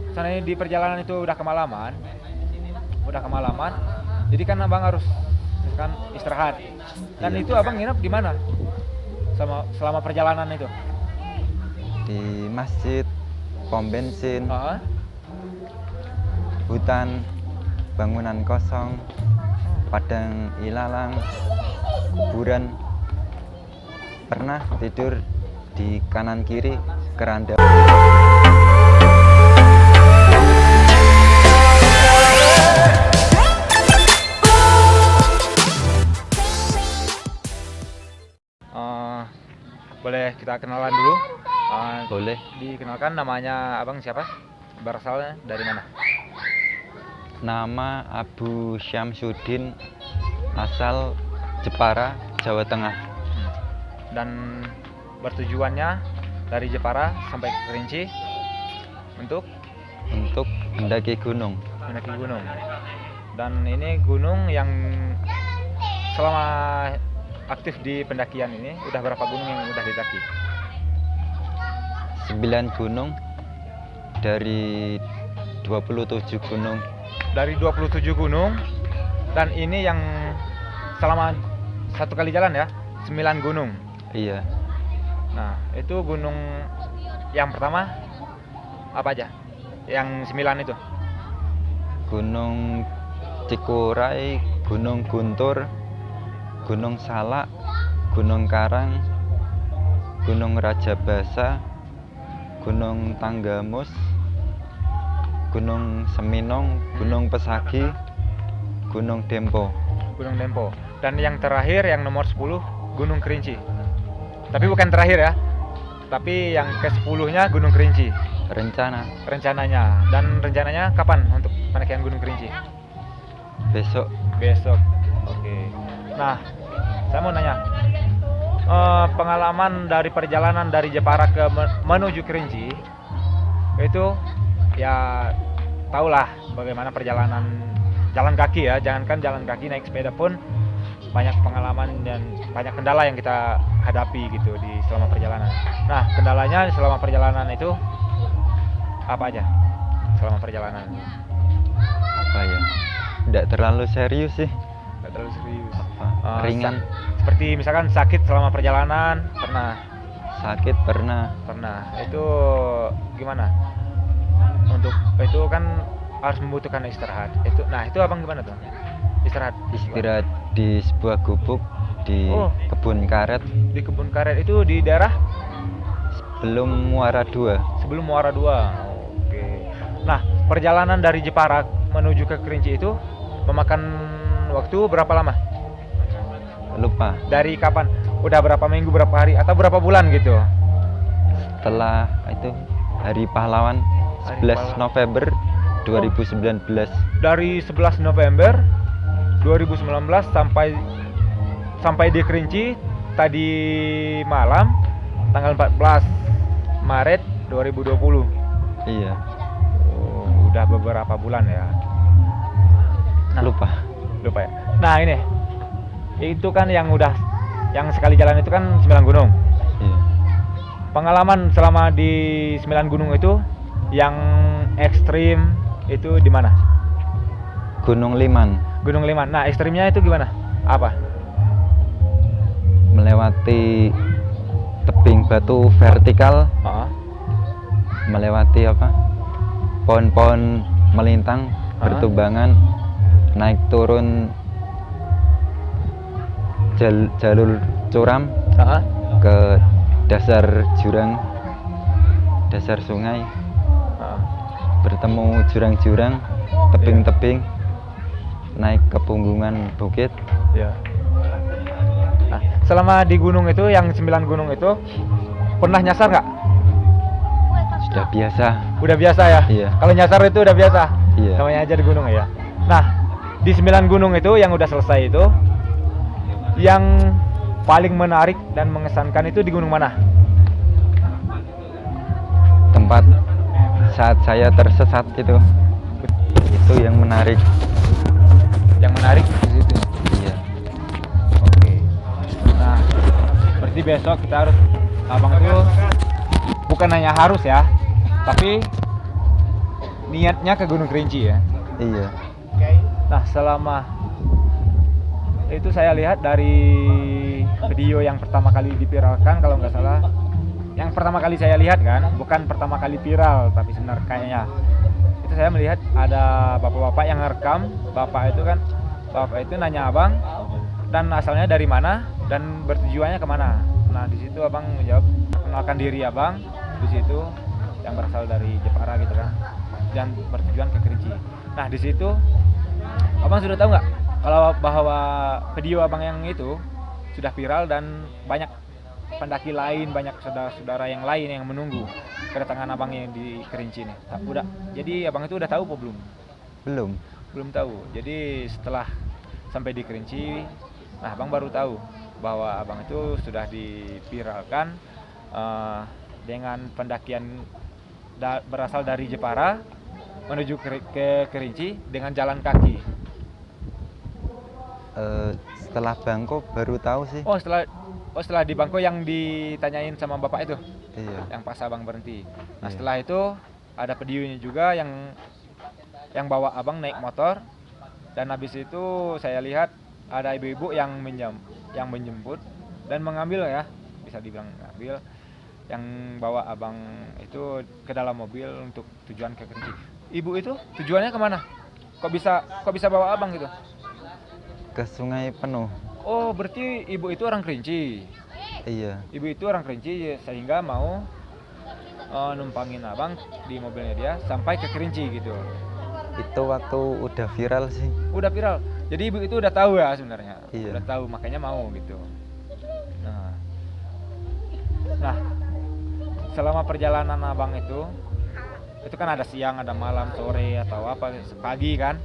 misalnya di perjalanan itu udah kemalaman, jadi kan abang harus misalkan istirahat. Dan Iya. itu abang nginep di mana? Selama perjalanan itu? Di masjid, pom bensin, Heeh. hutan, bangunan kosong, padang ilalang, kuburan. Pernah tidur di kanan kiri keranda. Eh, boleh kita kenalan dulu? Boleh. Dikenalkan namanya abang siapa? Berasalnya dari mana? Nama Abu Syamsuddin, asal Jepara, Jawa Tengah. Dan bertujuannya dari Jepara sampai ke Kerinci untuk Untuk mendaki gunung. mendaki gunung. Dan ini gunung yang selama aktif di pendakian ini udah berapa gunung yang udah didaki? 9 gunung dari 27 gunung. Dari 27 gunung, dan ini yang selama satu kali jalan ya, 9 gunung. Iya, Nah, itu gunung yang pertama apa aja? Yang 9 itu? Gunung Cikuray, Gunung Guntur, Gunung Salak, Gunung Karang, Gunung Rajabasa, Gunung Tanggamus, Gunung Seminong, Gunung Pesagi, Gunung Dempo. Gunung Dempo. Dan yang terakhir yang nomor 10 Gunung Kerinci. Tapi bukan terakhir ya. Tapi yang ke-10-nya Gunung Kerinci rencananya. Dan rencananya kapan untuk pendakian Gunung Kerinci? Besok. Besok. Oke. Nah, saya mau nanya, pengalaman dari perjalanan dari Jepara menuju Kerinci itu ya tahulah bagaimana perjalanan jalan kaki ya, jangankan jalan kaki, naik sepeda pun banyak pengalaman dan banyak kendala yang kita hadapi gitu di selama perjalanan. Nah, kendalanya selama perjalanan itu apa aja? Selama perjalanan Apa ya? Tidak terlalu serius sih. nggak terlalu serius. Ringan. Seperti misalkan sakit selama perjalanan pernah. Sakit pernah. Itu gimana? Untuk itu kan harus membutuhkan istirahat. Itu abang gimana tuh? Istirahat di sebuah gubuk di Oh. kebun karet Di kebun karet itu di daerah belum Muara 2. sebelum Muara 2. Oke. Nah, perjalanan dari Jepara menuju ke Kerinci itu memakan waktu berapa lama? Lupa. Dari kapan? Udah berapa minggu, berapa hari, atau berapa bulan gitu? Setelah itu Hari Pahlawan Hari 11 Pahlawan. November 2019. Dari 11 November 2019 sampai di Kerinci tadi malam tanggal 14 Maret 2020. Iya. Oh, udah beberapa bulan ya. Nah, Lupa. ya. Nah, ini itu kan yang sekali jalan itu kan 9 gunung. Iya. Pengalaman selama di 9 gunung itu yang ekstrim itu di mana? Gunung Liman, Gunung Liman. Nah, ekstrimnya itu gimana? Apa? melewati tebing batu vertikal, Heeh. melewati pohon-pohon melintang bertumbangan, naik turun jalur curam Heeh. ke dasar jurang, dasar sungai, Heeh. bertemu jurang-jurang, tebing-tebing, naik ke punggungan bukit. Ya. Nah, selama di gunung itu, yang 9 gunung itu, pernah nyasar nggak? Sudah biasa. Udah biasa ya? Iya. Kalau nyasar itu udah biasa? Iya. Namanya aja di gunung ya? Nah, di 9 gunung itu yang udah selesai itu, yang paling menarik dan mengesankan itu di gunung mana? Tempat saat saya tersesat itu yang menarik. Yang menarik di situ. Iya. Oke. Nah, berarti besok kita harus, abang itu bukan hanya harus ya, tapi niatnya ke Gunung Kerinci ya. Iya. Nah, selama itu saya lihat dari video yang pertama kali dipiralkan kalau nggak salah, yang pertama kali saya lihat kan, bukan pertama kali viral tapi sebenarnya kayaknya itu saya melihat ada bapak-bapak yang ngerekam. Bapak itu nanya abang dan asalnya dari mana dan bertujuannya kemana. Nah di situ abang menjawab kenalkan diri abang di situ yang berasal dari Jepara gitu kan dan bertujuan ke Kerinci. Nah di situ abang sudah tahu nggak kalau bahwa video abang yang itu sudah viral dan banyak pendaki lain, banyak saudara-saudara yang lain yang menunggu kedatangan abang yang di Kerinci ini. Udah. Jadi abang itu udah tahu apa belum? Belum tahu. Jadi setelah sampai di Kerinci, nah abang baru tahu bahwa abang itu sudah diviralkan dengan pendakian berasal dari Jepara menuju ke Kerinci dengan jalan kaki. Setelah Bangko baru tahu sih. Setelah di Bangko yang ditanyain sama bapak itu. Iya. Yang pas abang berhenti. Nah, Iya. setelah itu ada videonya juga yang bawa abang naik motor dan habis itu saya lihat ada ibu-ibu yang menjemput dan mengambil ya, bisa dibilang mengambil yang bawa abang itu ke dalam mobil untuk tujuan ke Kerinci. Ibu itu tujuannya kemana? Kok bisa bawa abang gitu? Ke Sungai Penuh. Oh, berarti ibu itu orang Kerinci. Iya. Ibu itu orang Kerinci sehingga mau numpangin abang di mobilnya dia sampai ke Kerinci gitu. Itu waktu udah viral sih. Udah viral. Jadi ibu itu udah tahu ya sebenarnya. Iya. Udah tahu makanya mau gitu. Nah, selama perjalanan abang itu kan ada siang, ada malam, sore atau apa, pagi kan.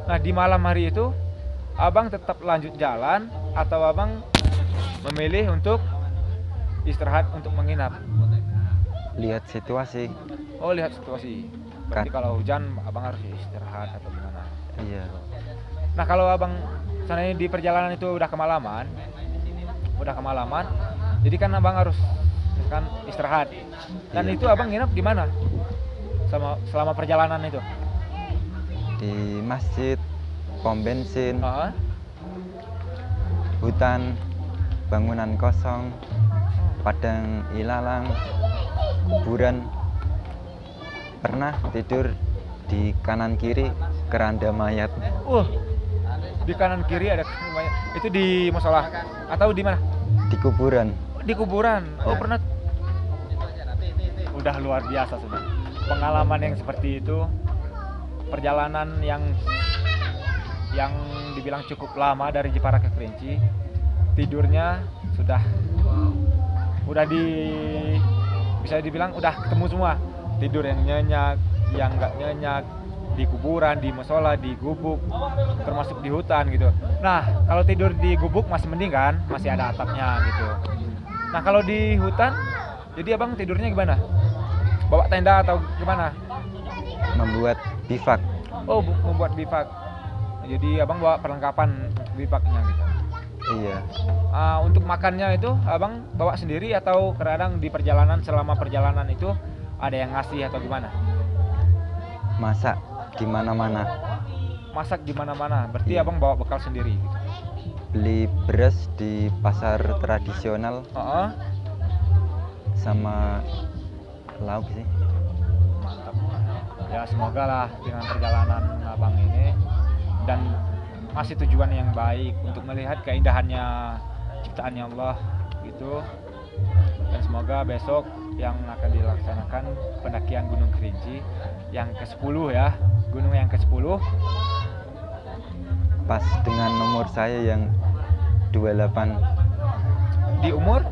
Nah, di malam hari itu abang tetap lanjut jalan atau abang memilih untuk istirahat untuk menginap? Lihat situasi. Oh, lihat situasi. Berarti kalau hujan abang harus istirahat atau gimana? Iya. Nah, kalau abang seandainya di perjalanan itu udah kemalaman, jadi kan abang harus misalkan istirahat. Dan Iya. itu abang nginep di mana? Selama perjalanan itu? Di masjid, pom bensin, Heeh. hutan, bangunan kosong, padang ilalang, kuburan. Pernah tidur di kanan kiri keranda mayat. Di kanan kiri ada mayat. Itu di musola atau di mana? Di kuburan. Di kuburan. Oh, Ya. pernah. Udah luar biasa sebenarnya. Pengalaman yang seperti itu, perjalanan yang dibilang cukup lama dari Jepara ke Kerinci, tidurnya bisa dibilang udah ketemu semua. Tidur yang nyenyak, yang nggak nyenyak, di kuburan, di musola, di gubuk, termasuk di hutan gitu. Nah, kalau tidur di gubuk masih mending kan, masih ada atapnya gitu. Nah, kalau di hutan, jadi abang tidurnya gimana? Bawa tenda atau gimana? Membuat bivak. Oh, membuat bivak. Jadi abang bawa perlengkapan untuk bivaknya gitu. Iya. Untuk makannya itu abang bawa sendiri atau kadang di perjalanan, selama perjalanan itu ada yang ngasih atau gimana? Masak di mana-mana. Masak di mana-mana. Berarti Iya. abang bawa bekal sendiri gitu. Beli beras di pasar tradisional Heeh. sama lauk sih. Mantap. Ya semoga lah dengan perjalanan abang ini dan masih tujuan yang baik untuk melihat keindahannya ciptaannya Allah gitu. Dan semoga besok yang akan dilaksanakan pendakian Gunung Kerinci yang ke-10 ya, gunung yang ke-10. Pas dengan nomor saya yang 28. Di umur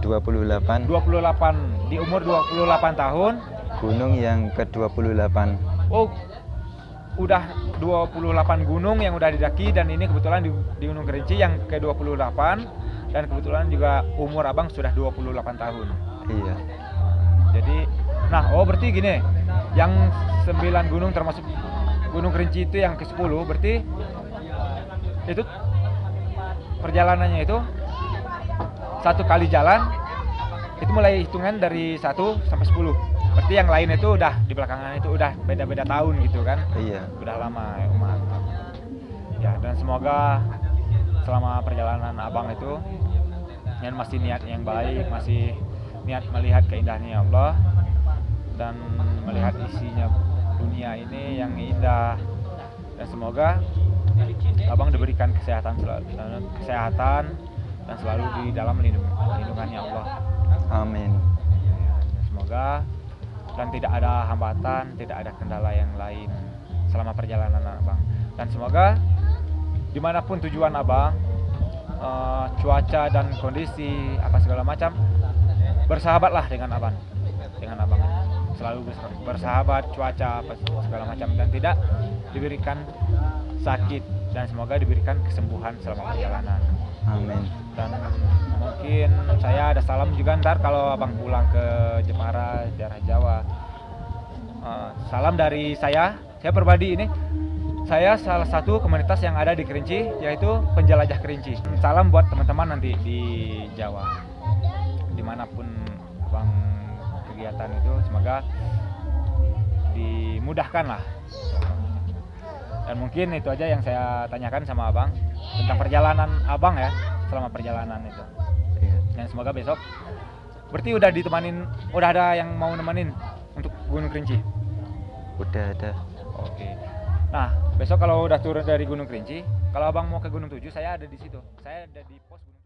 28. 28, di umur 28 tahun. Gunung yang ke-28. Oh, udah 28 gunung yang udah didaki dan ini kebetulan di Gunung Kerinci yang ke-28 dan kebetulan juga umur abang sudah 28 tahun. Iya. Jadi, berarti gini, yang 9 gunung termasuk Gunung Kerinci itu yang ke-10, berarti itu perjalanannya itu satu kali jalan itu mulai hitungan dari 1 sampai 10. Berarti yang lain itu udah di belakangan itu udah beda-beda tahun gitu kan? Iya. Udah lama ya, mantap. Ya, dan semoga selama perjalanan abang itu yang masih niat yang baik, masih niat melihat keindahannya Allah dan melihat isinya dunia ini yang indah, dan semoga abang diberikan kesehatan dan selalu di dalam lindungannya Allah. Amin. Semoga dan tidak ada hambatan, tidak ada kendala yang lain selama perjalanan abang. Dan semoga dimanapun tujuan abang, cuaca dan kondisi apa segala macam, bersahabatlah dengan abang, selalu bersahabat cuaca apa segala macam, dan tidak diberikan sakit, dan semoga diberikan kesembuhan selama perjalanan. Amin. Dan mungkin saya ada salam juga ntar kalau abang pulang ke Jepara, daerah Jawa. Salam dari saya pribadi ini. Saya salah satu komunitas yang ada di Kerinci, yaitu Penjelajah Kerinci. Salam buat teman-teman nanti di Jawa, dimanapun abang kegiatan itu, semoga dimudahkan lah. Dan mungkin itu aja yang saya tanyakan sama abang tentang perjalanan abang ya, selama perjalanan itu. Iya. Dan semoga besok, berarti udah ditemanin, udah ada yang mau nemenin untuk Gunung Kerinci? Udah ada. Oke. Nah, besok kalau udah turun dari Gunung Kerinci, kalau abang mau ke Gunung Tujuh, saya ada di situ. Saya ada di pos Gunung